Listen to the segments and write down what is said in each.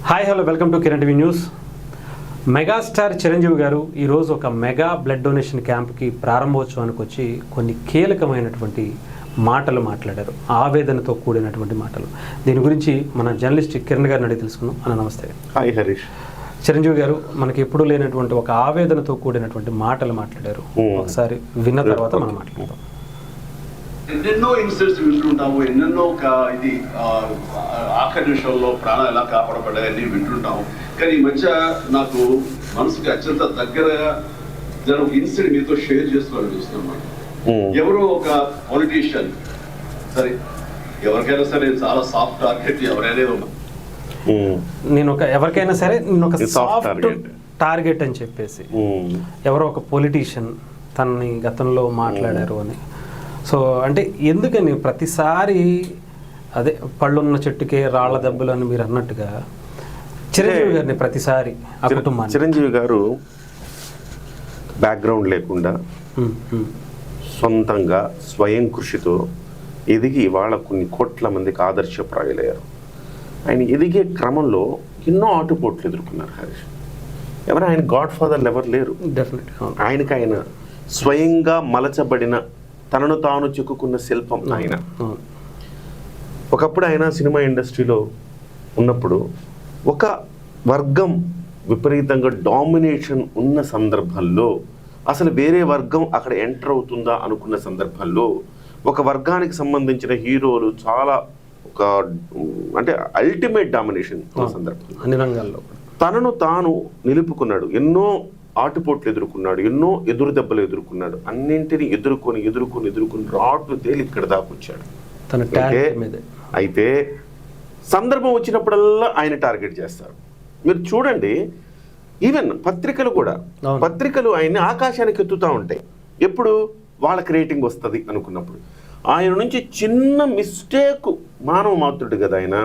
Hi hello welcome to Kiran TV news. Megastar Chiranjeevi గారు ఈరోజు ఒక మెగా బ్లడ్ డొనేషన్ క్యాంప్కి ప్రారంభోత్సవానికి వచ్చి కొన్ని కీలకమైనటువంటి మాటలు మాట్లాడారు, ఆవేదనతో కూడినటువంటి మాటలు. దీని గురించి మన జర్నలిస్ట్ కిరణ్ గారిని అడిగి తెలుసుకున్నాం. అన్న నమస్తే. హాయ్ హరీష్. చిరంజీవి గారు మనకి ఎప్పుడూ లేనటువంటి ఒక ఆవేదనతో కూడినటువంటి మాటలు మాట్లాడారు. ఒకసారి విన్న తర్వాత మనం మాట్లాడదాం. ఎన్నెన్నో ఇన్సిడెంట్స్ వింటుంటాము, ఎన్నెన్నో ఇది ఆఖరి నిమిషంలో ప్రాణాలు ఎలా కాపాడబడ్డాయని వింటుంటాము. కానీ ఈ మధ్య నాకు మనసుకి అత్యంత దగ్గరగా ఒక ఇన్సిడెంట్ మీతో షేర్ చేసుకోవాలని చూస్తున్నాను. ఎవరో ఒక పొలిటీషియన్, సరే ఎవరికైనా సరే చాలా సాఫ్ట్ టార్గెట్, ఎవరికైనా సరే నేను ఒక సాఫ్ట్ టార్గెట్ అని చెప్పేసి ఎవరో ఒక పొలిటీషియన్ తనని గతంలో మాట్లాడారు అని. సో అంటే ఎందుకని ప్రతిసారి అదే పళ్ళున్న చెట్టుకే రాళ్ల దెబ్బలు అని మీరు అన్నట్టుగా చిరంజీవి గారిని ప్రతిసారి ఆ కుటుంబాన్ని, చిరంజీవి గారు బ్యాక్గ్రౌండ్ లేకుండా సొంతంగా స్వయం కృషితో ఎదిగి ఇవాళ కొన్ని కోట్ల మందికి ఆదర్శప్రాయులయ్యారు. ఆయన ఎదిగే క్రమంలో ఎన్నో ఆటుపోట్లు ఎదుర్కొన్నారు హరీష్. ఎవరు ఆయన గాడ్ ఫాదర్లు ఎవరు లేరు. డెఫినెట్ ఆయనకి ఆయన స్వయంగా మలచబడిన తనను తాను చిక్కుకున్న శిల్పం ఆయన. ఒకప్పుడు ఆయన సినిమా ఇండస్ట్రీలో ఉన్నప్పుడు ఒక వర్గం విపరీతంగా డామినేషన్ ఉన్న సందర్భంలో, అసలు వేరే వర్గం అక్కడ ఎంటర్ అవుతుందా అనుకున్న సందర్భంలో, ఒక వర్గానికి సంబంధించిన హీరోలు చాలా ఒక అంటే అల్టిమేట్ డామినేషన్ ఉన్న సందర్భంలో అన్ని రంగాల్లో తనను తాను నిలుపుకున్నాడు. ఎన్నో ఆటుపోట్లు ఎదుర్కొన్నాడు, ఎన్నో ఎదురు దెబ్బలు ఎదుర్కొన్నాడు. అన్నింటినీ ఎదుర్కొని రాట్లు తేలి ఇక్కడ దాకొచ్చాడు. అయితే సందర్భం వచ్చినప్పుడల్లా ఆయన టార్గెట్ చేస్తారు. మీరు చూడండి, ఈవెన్ పత్రికలు కూడా, పత్రికలు ఆయన్ని ఆకాశానికి ఎత్తుతూ ఉంటాయి. ఎప్పుడు వాళ్ళకి రేటింగ్ వస్తుంది అనుకున్నప్పుడు. ఆయన నుంచి చిన్న మిస్టేక్, మానవ మాతృడు కదా ఆయన,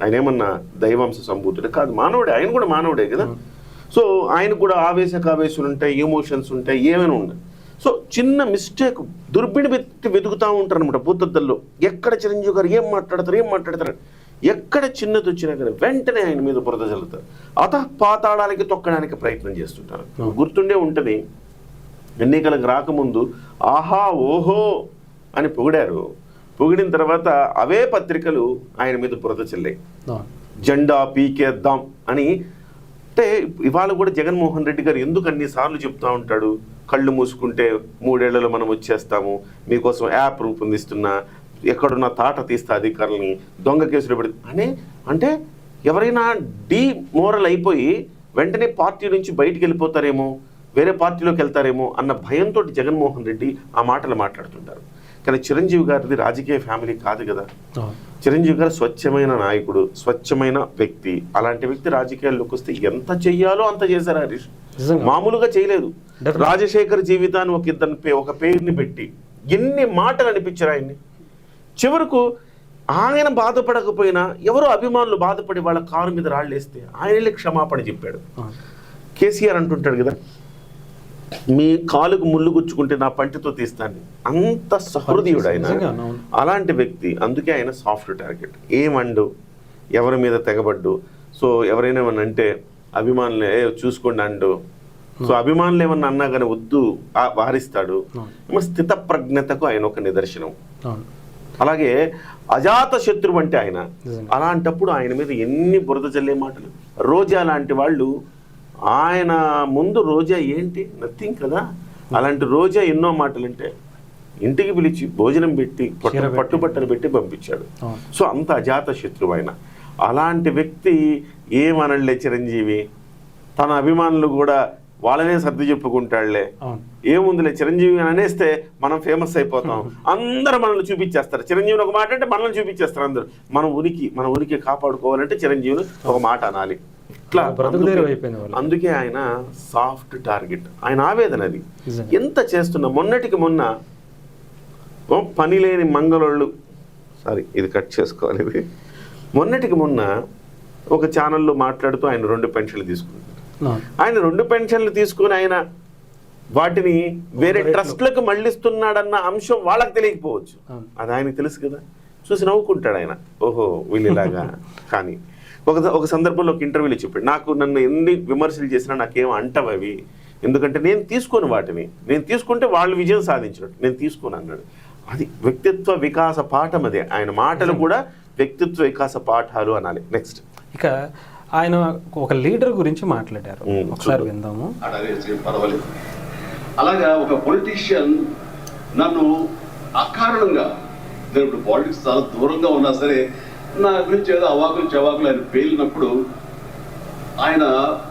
ఆయన ఏమన్నా దైవాంశ సంభూతుడు కాదు, మానవుడే. ఆయన కూడా మానవుడే కదా. సో ఆయన కూడా ఆవేశాలు ఉంటాయి, ఎమోషన్స్ ఉంటాయి, ఏమైనా ఉన్నాయి. సో చిన్న మిస్టేక్ దుర్బిణి పెట్టి వెతుకుతూ ఉంటారు అనమాట భూతద్దల్లో. ఎక్కడ చిరంజీవి గారు ఏం మాట్లాడతారు, ఎక్కడ చిన్నది వచ్చినా కానీ వెంటనే ఆయన మీద బురద చల్లుతారు. పాతాళానికి తొక్కడానికి ప్రయత్నం చేస్తుంటారు. గుర్తుండే ఉంటుంది, ఎన్నికలకు రాకముందు ఆహా ఓహో అని పొగిడారు. పొగిడిన తర్వాత అవే పత్రికలు ఆయన మీద బురద చల్లాయి. జెండా పీకేద్దాం అని. అంటే ఇవాళ కూడా జగన్మోహన్ రెడ్డి గారు ఎందుకు అన్నిసార్లు చెప్తూ ఉంటాడు, కళ్ళు మూసుకుంటే 3 ఏళ్లలో మనం వచ్చేస్తాము, మీకోసం యాప్ రూపొందిస్తున్నా, ఎక్కడున్న తాట తీస్తా అధికారులని, దొంగ కేసులు పెడుతుంది అని. అంటే ఎవరైనా డిమోరల్ అయిపోయి వెంటనే పార్టీ నుంచి బయటికి వెళ్ళిపోతారేమో, వేరే పార్టీలోకి వెళ్తారేమో అన్న భయంతో జగన్మోహన్ రెడ్డి ఆ మాటలు మాట్లాడుతుంటారు. కానీ చిరంజీవి గారిది రాజకీయ ఫ్యామిలీ కాదు కదా. చిరంజీవి గారు స్వచ్ఛమైన నాయకుడు, స్వచ్ఛమైన వ్యక్తి. అలాంటి వ్యక్తి రాజకీయాల్లోకి వస్తే ఎంత చెయ్యాలో అంత చేశారు హరీష్. మామూలుగా చేయలేదు. రాజశేఖర్ జీవితాన్ని ఒక పేరుని పెట్టి ఎన్ని మాటలు అనిపించారు ఆయన్ని. చివరకు ఆయన బాధపడకపోయినా ఎవరో అభిమానులు బాధపడి వాళ్ళ కారు మీద రాళ్ళేస్తే ఆయనలే క్షమాపణ చెప్పాడు. కేసీఆర్ అంటుంటాడు కదా, మీ కాలుకు ముళ్ళు గుచ్చుకుంటే నా పంటితో తీస్తాను, అంత సహృదయుడు ఆయన. అలాంటి వ్యక్తి. అందుకే ఆయన సాఫ్ట్ టార్గెట్. ఏమండు, ఎవరి మీద తెగబడ్డు. సో ఎవరైనా ఏమన్నా అంటే అభిమానులే చూసుకోండి అండు. సో అభిమానులు ఏమన్నా అన్నా కానీ వద్దు వారిస్తాడు. స్థిత ప్రజ్ఞతకు ఆయన ఒక నిదర్శనం. అలాగే అజాత శత్రువు అంటే ఆయన. అలాంటప్పుడు ఆయన మీద ఎన్ని బురద జల్లే మాటలు. రోజా లాంటి వాళ్ళు, ఆయన ముందు రోజా ఏంటి, నథింగ్ కదా. అలాంటి రోజా ఎన్నో మాటలు అంటే ఇంటికి పిలిచి భోజనం పెట్టి పట్టుబట్టలు పెట్టి పంపించాడు. సో అంత అజాత శత్రువు ఆయన. అలాంటి వ్యక్తి ఏమనలే చిరంజీవి. తన అభిమానులు కూడా వాళ్ళనే సర్ది చెప్పుకుంటాడులే, ఏముందిలే చిరంజీవి అని అనేస్తే మనం ఫేమస్ అయిపోతాం, అందరూ మనల్ని చూపించేస్తారు. చిరంజీవిని ఒక మాట అంటే మనల్ని చూపించేస్తారు అందరూ. మన ఉనికి కాపాడుకోవాలంటే చిరంజీవిని ఒక మాట అనాలి. ఇట్లా అందుకే ఆయన సాఫ్ట్ టార్గెట్. ఆయన ఆవేదన అది. ఎంత చేస్తున్నా మొన్నటికి మొన్న పని లేని మంగళోళ్ళు, సారీ ఇది కట్ చేసుకోవాలి, ఇది మొన్నటికి మొన్న ఒక ఛానల్లో మాట్లాడుతూ ఆయన 2 పెన్షన్లు తీసుకున్నారు. ఆయన 2 పెన్షన్లు తీసుకుని ఆయన వాటిని వేరే ట్రస్ట్లకు మళ్ళిస్తున్నాడన్న అంశం వాళ్ళకి తెలియకపోవచ్చు, అది ఆయనకు తెలుసు కదా. చూసి నవ్వుకుంటాడు ఆయన, ఓహో వీళ్ళలాగా. కానీ ఒక సందర్భంలో ఒక ఇంటర్వ్యూలో చెప్పాడు, నన్ను ఎన్ని విమర్శలు చేసినా నాకేం అంటవి అవి, ఎందుకంటే నేను తీసుకోను వాటిని, నేను తీసుకుంటే వాళ్ళు విజయం సాధించినట్టు నేను తీసుకోను అన్నాడు. అది వ్యక్తిత్వ వికాస పాఠం, అదే ఆయన మాటలు కూడా వ్యక్తిత్వ వికాస పాఠాలు అనాలి. నెక్స్ట్ ఇక ఆయన ఒక లీడర్ గురించి మాట్లాడారు, ఒకసారి విందాము. పర్వాలేదు. అలాగా ఒక పొలిటీషియన్ నన్ను అకారణంగా, నేను ఇప్పుడు పాలిటిక్స్ చాలా దూరంగా ఉన్నా సరే నా గురించి ఏదో అవాకులు చవాకులు ఆయన పేలినప్పుడు ఆయన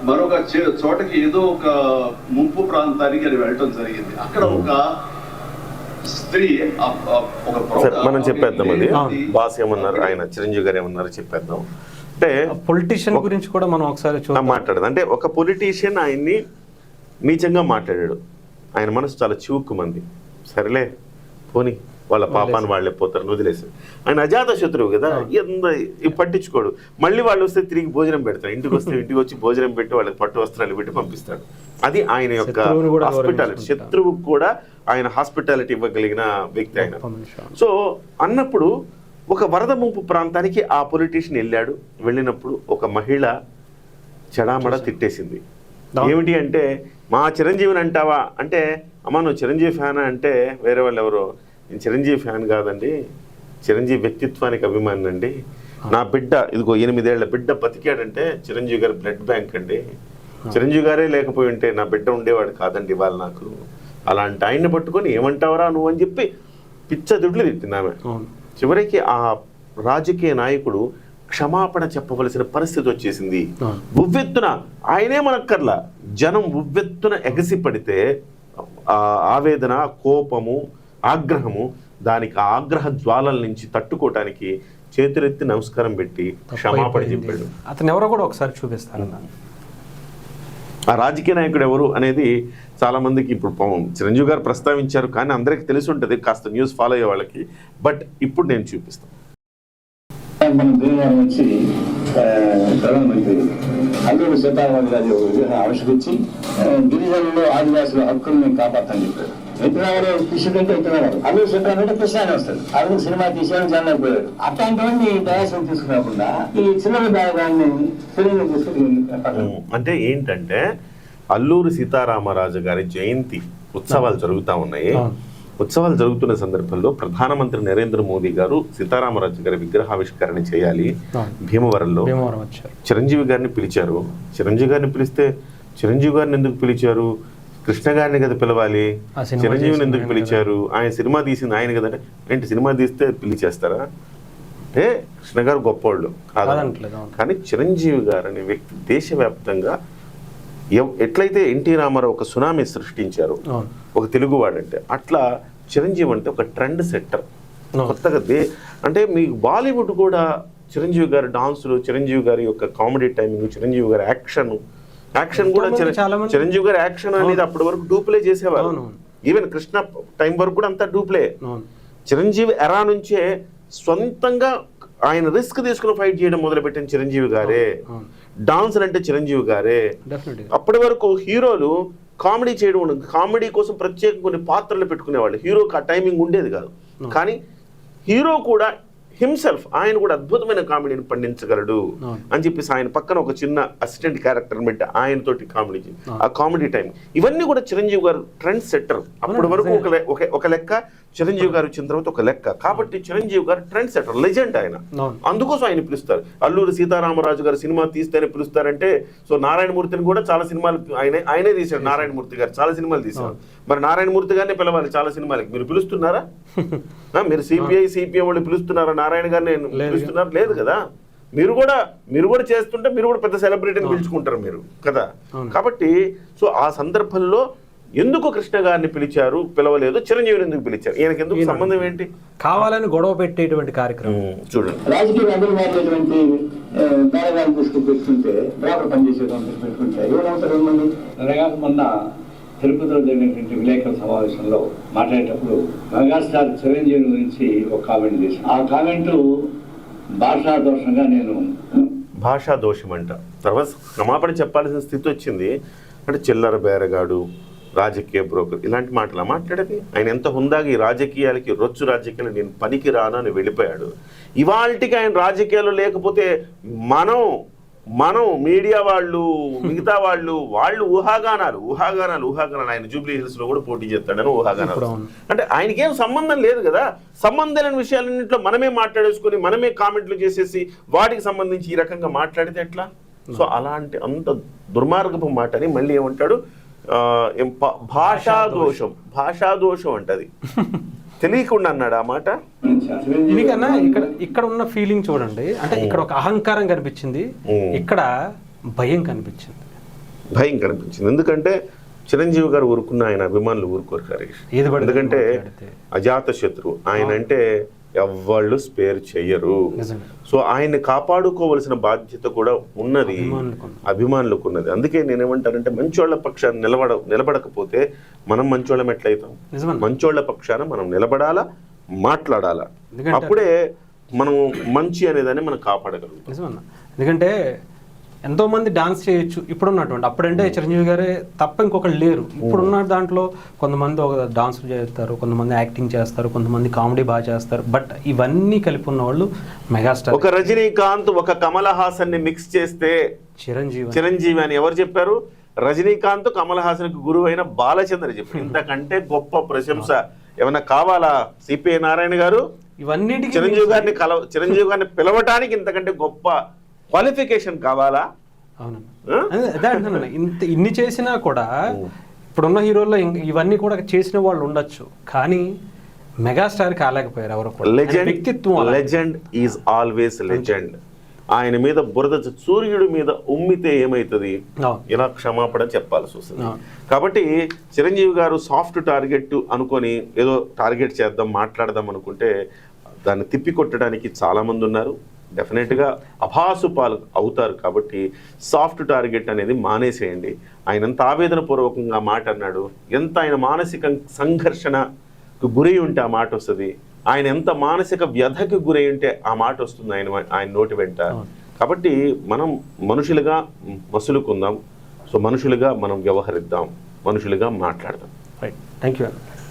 మరొక చోటకి ఏదో ఒక ముంపు ప్రాంతానికి అని వెళ్ళటం జరిగింది. అక్కడ ఒక స్త్రీ మనం చెప్పేద్దాం, అది బాస్ ఏమన్నారు, ఆయన చిరంజీవి గారు ఏమన్నారు చెప్పేద్దాం. అంటే పొలిటీషియన్ గురించి కూడా మనం ఒకసారి మాట్లాడదు. అంటే ఒక పొలిటీషియన్ ఆయన్ని నీచంగా మాట్లాడాడు, ఆయన మనసు చాలా చివుక్కుమంది. సరేలే పోనీ, వాళ్ళ పాపాన్ని వాళ్ళే పోతారు వదిలేసి. ఆయన అజాత శత్రువు కదా, పట్టించుకోడు. మళ్ళీ వాళ్ళు వస్తే తిరిగి భోజనం పెడతాడు, ఇంటికి వస్తే ఇంటికి వచ్చి భోజనం పెట్టి వాళ్ళకి పట్టు వస్త్రాలు పెట్టి పంపిస్తాడు. అది ఆయన యొక్క హాస్పిటాలిటీ. శత్రువుకు కూడా ఆయన హాస్పిటాలిటీ ఇవ్వగలిగిన వ్యక్తి ఆయన. సో అన్నప్పుడు ఒక వరద ముంపు ప్రాంతానికి ఆ పొలిటీషియన్ వెళ్ళినప్పుడు ఒక మహిళ చెడామడ తిట్టేసింది. ఏమిటి అంటే, మా చిరంజీవిని అంటావా అంటే, అమ్మా నువ్వు చిరంజీవి ఫ్యాన్ అంటే వేరే వాళ్ళు ఎవరో, నేను చిరంజీవి ఫ్యాన్ కాదండి, చిరంజీవి వ్యక్తిత్వానికి అభిమాని అండి, నా బిడ్డ ఇదిగో 8 ఏళ్ల బిడ్డ బతికాడంటే చిరంజీవి గారి బ్లడ్ బ్యాంక్ అండి, చిరంజీవి గారే లేకపోయి ఉంటే నా బిడ్డ ఉండేవాడు కాదండి ఇవాళ నాకు, అలాంటి ఆయన్ని పట్టుకొని ఏమంటావరా నువ్వు అని చెప్పి పిచ్చ దుడ్లు తిట్టింది ఆమె. చివరికి ఆ రాజకీయ నాయకుడు క్షమాపణ చెప్పవలసిన పరిస్థితి వచ్చేసింది. ఉవ్వెత్తున ఆయనే మనక్కర్లా, జనం ఉవ్వెత్తున ఎగసి పడితే ఆ ఆవేదన, కోపము, ఆగ్రహము, దానికి ఆగ్రహ జ్వాలల నుంచి తట్టుకోవటానికి చేతులెత్తి నమస్కారం పెట్టి క్షమాపణ చెప్పాడు. అతను ఎవరో కూడా ఒకసారి చూపిస్తారన్న. ఆ రాజకీయ నాయకుడు ఎవరు అనేది చాలా మందికి ఇప్పుడు చిరంజీవి గారు ప్రస్తావించారు, కానీ అందరికీ తెలిసి ఉంటుంది కాస్త న్యూస్ ఫాలో అయ్యే వాళ్ళకి. బట్ ఇప్పుడు నేను చూపిస్తాను. మన దేవాలయం నుంచి ప్రధానమంత్రి అల్లూరి సీతారామరాజు విగ్రహం ఆవిష్కరించి గిరిజనుల్లో ఆదివాసుల హక్కులను కాపాడతాను చెప్పారు. ఎత్తునవాడు కృష్ణుడు అంటే ఎత్తునవాడు, అల్లూరి సీతారాం అంటే కృష్ణ అని వస్తాడు. అల్లూరు సినిమా తీసాను జనం అయిపోయాడు. అట్లాంటివన్నీ దయాసం తీసుకురాకుండా ఈ చిల్లర దాన్ని శరీరం తీసుకుని అంటే ఏంటంటే, అల్లూరి సీతారామరాజు గారి జయంతి ఉత్సవాలు జరుగుతూ ఉన్నాయి. ఉత్సవాలు జరుగుతున్న సందర్భంలో ప్రధానమంత్రి నరేంద్ర మోదీ గారు సీతారామరాజు గారి విగ్రహావిష్కరణ చేయాలి భీమవరంలో. చిరంజీవి గారిని పిలిచారు. చిరంజీవి గారిని పిలిస్తే చిరంజీవి గారిని ఎందుకు పిలిచారు? కృష్ణ గారిని కదా పిలవాలి. చిరంజీవిని ఎందుకు పిలిచారు? ఆయన సినిమా తీసింది ఆయన కదంటే, ఏంటి సినిమా తీస్తే పిలిచేస్తారా అంటే కృష్ణ గారు గొప్పవాళ్ళు కాదు, కానీ చిరంజీవి గారు అనే వ్యక్తి దేశవ్యాప్తంగా ఎట్లయితే ఎన్టీ రామారావు ఒక సునామీ సృష్టించారు ఒక తెలుగువాడంటే, అట్లా చిరంజీవి అంటే ఒక ట్రెండ్ సెట్టర్. కొత్తగా అంటే మీకు బాలీవుడ్ కూడా చిరంజీవి గారి డాన్సులు, చిరంజీవి గారి యొక్క కామెడీ టైమింగ్, చిరంజీవి గారి యాక్షన్ కూడా చిరంజీవి గారి యాక్షన్ అనేది అప్పటి వరకు డూప్లే చేసేవారు. ఈవెన్ కృష్ణ టైం వరకు కూడా అంతా డూప్లే. చిరంజీవి ఎరా నుంచే సొంతంగా ఆయన రిస్క్ తీసుకుని ఫైట్ చేయడం మొదలుపెట్టిన చిరంజీవి గారే. డాన్సర్ అంటే చిరంజీవి గారే. అప్పటి వరకు హీరోలు కామెడీ చేయడం, కామెడీ కోసం ప్రత్యేక కొన్ని పాత్రలు పెట్టుకునేవాళ్ళు. హీరోకి ఆ టైమింగ్ ఉండేది కాదు. కానీ హీరో కూడా హిమ్సెల్ఫ్ ఆయన కూడా అద్భుతమైన కామెడీని పండించగలడు అని చెప్పేసి ఆయన పక్కన ఒక చిన్న అసిస్టెంట్ క్యారెక్టర్ పెట్టి ఆయనతోటి కామెడీ, ఆ కామెడీ టైం, ఇవన్నీ కూడా చిరంజీవి గారు ట్రెండ్ సెట్టర్. అప్పటి వరకు ఒక లెక్క, చిరంజీవి గారు వచ్చిన తర్వాత ఒక లెక్క. కాబట్టి చిరంజీవి గారు ట్రెండ్ సెట్టర్, లెజెండ్ ఆయన. అందుకోసం ఆయన పిలుస్తారు. అల్లూరి సీతారామరాజు గారు సినిమా తీస్తేనే పిలుస్తారంటే, సో నారాయణమూర్తిని కూడా చాలా సినిమాలు ఆయనే తీశాడు. నారాయణమూర్తి గారు చాలా సినిమాలు తీశారు. మరి నారాయణమూర్తి గారిని పిలవాలి చాలా సినిమాలకి. మీరు పిలుస్తున్నారా? మీరు సిపిఐ వాళ్ళు పిలుస్తున్నారా? నారాయణ గారిని పిలుస్తున్నారు? లేదు కదా. మీరు కూడా చేస్తుంటే మీరు కూడా పెద్ద సెలబ్రిటీని పిలుచుకుంటారు మీరు కదా. కాబట్టి సో ఆ సందర్భంలో ఎందుకు కృష్ణ గారిని పిలవలేదు, చిరంజీవిని ఎందుకు పిలిచారు, ఈయనకి ఎందుకు సంబంధం ఏంటి? కావాలని గొడవ పెట్టేటువంటి కార్యక్రమం చూడండి. రాజకీయ అభిమానులటువంటి కార్యక్రమాలు తీసుకుపెట్టుకుంటే బ్రోకర్ పనిచేసేటువంటి పెట్టుకుంటే ఏమవుతారు? మొన్న తిరుపతిలో జరిగినటువంటి విలేకరుల సమావేశంలో మాట్లాడేటప్పుడు మెగాస్టార్ చిరంజీవి గురించి ఒక కామెంట్ చేశాను. ఆ కామెంట్ భాషా దోషం అంట. తర్వాత క్షమాపణ చెప్పాల్సిన స్థితి వచ్చింది. అంటే చిల్లర బేరగాడు, రాజకీయ బ్రోకర్ ఇలాంటి మాటలు మాట్లాడేది. ఆయన ఎంత హుందాగా ఈ రాజకీయాలకి రొచ్చు రాజకీయాలు నేను పనికి రాను అని వెళ్ళిపోయాడు. ఇవాళకి ఆయన రాజకీయాలు లేకపోతే మనం మీడియా వాళ్ళు మిగతా వాళ్ళు ఊహాగానాలు ఆయన జూబ్లీ హిల్స్ లో కూడా పోటీ చేస్తాడని ఊహాగానాలు. అంటే ఆయనకేం సంబంధం లేదు కదా. సంబంధం లేని విషయాలన్నింటిలో మనమే మాట్లాడేసుకొని మనమే కామెంట్లు చేసేసి వాటికి సంబంధించి ఈ రకంగా మాట్లాడితే ఎట్లా? సో అలాంటి అంత దుర్మార్గపు మాట అని మళ్ళీ ఏమంటాడు, భాషా దోషం అంటది. తెలియకుండా అన్నాడు ఆ మాట. ఎందుకన్నా ఇక్కడ ఉన్న ఫీలింగ్ చూడండి, అంటే ఇక్కడ ఒక అహంకారం కనిపించింది, ఇక్కడ భయం కనిపించింది. ఎందుకంటే చిరంజీవి గారు ఊరుకున్న ఆయన అభిమానులు ఊరుకోరు హరీష్. ఎందుకంటే అజాత శత్రువు ఆయన, అంటే ఎవ్వళ్ళు స్పేర్ చెయ్యరు. సో ఆయన్ని కాపాడుకోవలసిన బాధ్యత కూడా ఉన్నది, అభిమానులకు ఉన్నది. అందుకే నేనేమంటానంటే మంచోళ్ల పక్షాన్ని నిలబడకపోతే మనం మంచోళ్ళం ఎట్లయితాం? మంచోళ్ల పక్షాన మనం నిలబడాలా, మాట్లాడాలా. అప్పుడే మనం మంచి అనేదాన్ని మనం కాపాడగలుగుతాం. ఎందుకంటే ఎంతో మంది డాన్స్ చేయొచ్చు ఇప్పుడున్నటువంటి, అప్పుడంటే చిరంజీవి గారే తప్ప ఇంకొకళ్ళు లేరు. ఇప్పుడున్న దాంట్లో కొంతమంది ఒక డాన్స్ చేస్తారు, కొంతమంది యాక్టింగ్ చేస్తారు, కొంతమంది కామెడీ బాగా చేస్తారు. బట్ ఇవన్నీ కలిపి ఉన్న వాళ్ళు మెగాస్టార్. ఒక రజనీకాంత్ ఒక కమల్ హాసన్ ని మిక్స్ చేస్తే చిరంజీవి అని ఎవరు చెప్పారు? రజనీకాంత్ కమల్ హాసన్ కు గురువు అయిన బాలచంద్ర చెప్పారు. ఇంతకంటే గొప్ప ప్రశంస ఏమన్నా కావాలా? సిపిఐ నారాయణ గారు ఇవన్నీ చిరంజీవి గారిని పిలవటానికి ఇంతకంటే గొప్ప క్వాలిఫికేషన్ కావాలా? అవును, అదే అంటున్నాను. ఇన్ని చేసినా కూడా ఇప్పుడున్న హీరోల్లో ఇవన్నీ కూడా చేసిన వాళ్ళు ఉండొచ్చు, కానీ మెగాస్టార్ కాలేకపోయారు ఎవరు కూడా. Legend is always legend. ఆయన మీద బురద సూర్యుడి మీద ఉమ్మితే ఏమైతుంది? ఇలా క్షమాపణ చెప్పాల్సి వస్తుంది. కాబట్టి చిరంజీవి గారు సాఫ్ట్ టార్గెట్ అనుకొని ఏదో టార్గెట్ చేద్దాం, మాట్లాడదాం అనుకుంటే దాన్ని తిప్పికొట్టడానికి చాలా మంది ఉన్నారు. డెఫినెట్గా అభాసుపాలు అవుతారు. కాబట్టి సాఫ్ట్ టార్గెట్ అనేది మానేసేయండి. ఆయన ఎంత ఆవేదనపూర్వకంగా మాట అన్నాడు, ఎంత ఆయన మానసిక సంఘర్షణకు గురై ఉంటే ఆ మాట వస్తుంది, ఆయన ఎంత మానసిక వ్యధకు గురై ఉంటే ఆ మాట వస్తుంది ఆయన నోటి వెంట. కాబట్టి మనం మనుషులుగా మసులుకుందాం. సో మనుషులుగా మనం వ్యవహరిద్దాం, మనుషులుగా మాట్లాడదాం. Right, thank you.